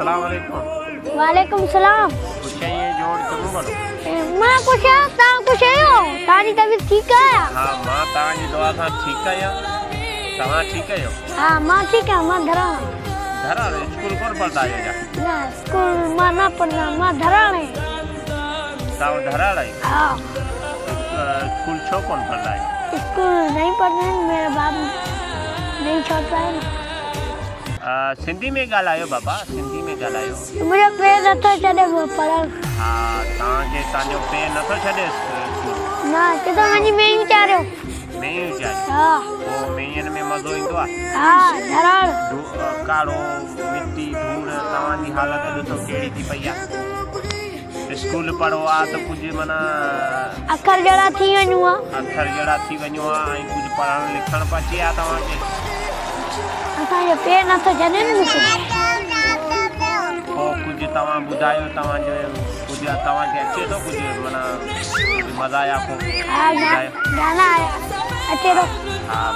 अस्सलाम वालेकुम। वालेकुम सलाम। कुछ ये जोड़ चङो भलो। मां कुछ ता कुछ आयो तारी तबीयत ठीक है? हां मां ताजी दुआ सां ठीक आहियां। तव्हां ठीक आहियो? हां मां ठीक है। मां धराण स्कूल कोन पढ़दा आहियो छा? ना स्कूल मां ना पढ़ना मां धराण है। तव्हां धराड़ आहियो? हां स्कूल छो कोन पढ़दा आहियो? स्कूल नहीं पढ़ने मेरे बाप नहीं छोड़ता है ना। सिंधी में ॻाल्हायो बाबा, सिंधी में ॻाल्हायो। मुझे पेर नथो छॾे वो पढ़ण। हाँ तव्हांजो पेर नथो छॾे स्कूल? ना किथां वञी मेयूं चारियो। मेयूं चारियो? हाँ पोइ मेयुनि में मज़ो ईंदो आहे? हाँ धराण काड़ो मिट्टी धूड़ तव्हांजी हालत ॾिसो कहिड़ी थी पई आहे। स्कूल पढ़ो आहे त कुझु माना अखर जड़ा थी वञूं आ। अखर जड़ा थी वञो आहे ऐं कुझु पढ़णु लिखणु पची आहे तव्हांखे? असांजो पेर नथो छॾे न मूंखे। पोइ कुझु तव्हां ॿुधायो तव्हांजो कुझु तव्हांखे अचे थो कुझु माना कुझु मज़ा को हाँ ॿुधायो। गाना अचे थो। हाँ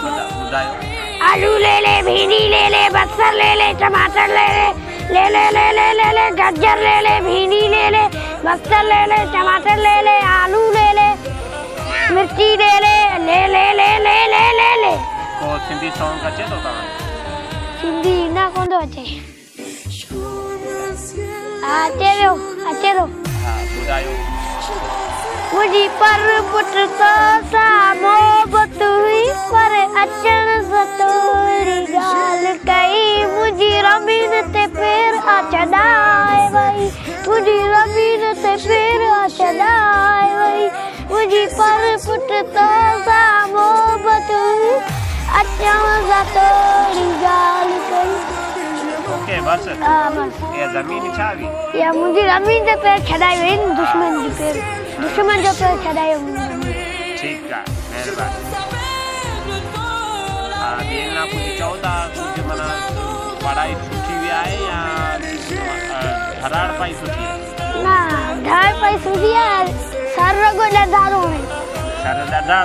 ॿुधायो। आलू ले ले, भिंडी ले ले, बसर ले ले, टमाटर ले ले, ले ले ले ले ले ले, गाजर ले ले, भिंडी ले ले, बसर ले ले, टमाटर ले ले, आलू ले ले, मिर्ची ले ले, ले ले ले ले ले ले ले। को सिंधी सॉन्ग अचे थो तव्हांखे? सिंधी ना कोन थो अचे। अचे थो। हाँ ॿुधायो। मुझी पर पुट तो सा मोहब्बत हुई पर अचण सां तोरी ॻाल्हि कई। मुझी ज़मीन ते पेर आ छॾाए वई, मुझी ज़मीन ते पेर आ छॾाए वई। मुझी पर पुट तो सा मोहब्बत हुई अचण सां तोरी ॻाल्हि कई। ओके बस। हाँ बस। ये ज़मीन छा हुई? या मुझी ज़मीन ते पेर छॾाए वई दुश्मन जी पेर। दुश्मन जो पेर छॾायो। ठीक है मेहरबानी। हाँ ॿिए ना कुझु चओ था कुझु माना पढ़ाई सुठी हुई आहे या धराड़ पाई सुठी आहे? ना धराड़ पाई सुठी आहे। सर रुॻो ॾाढो आहे। सर ॾाढा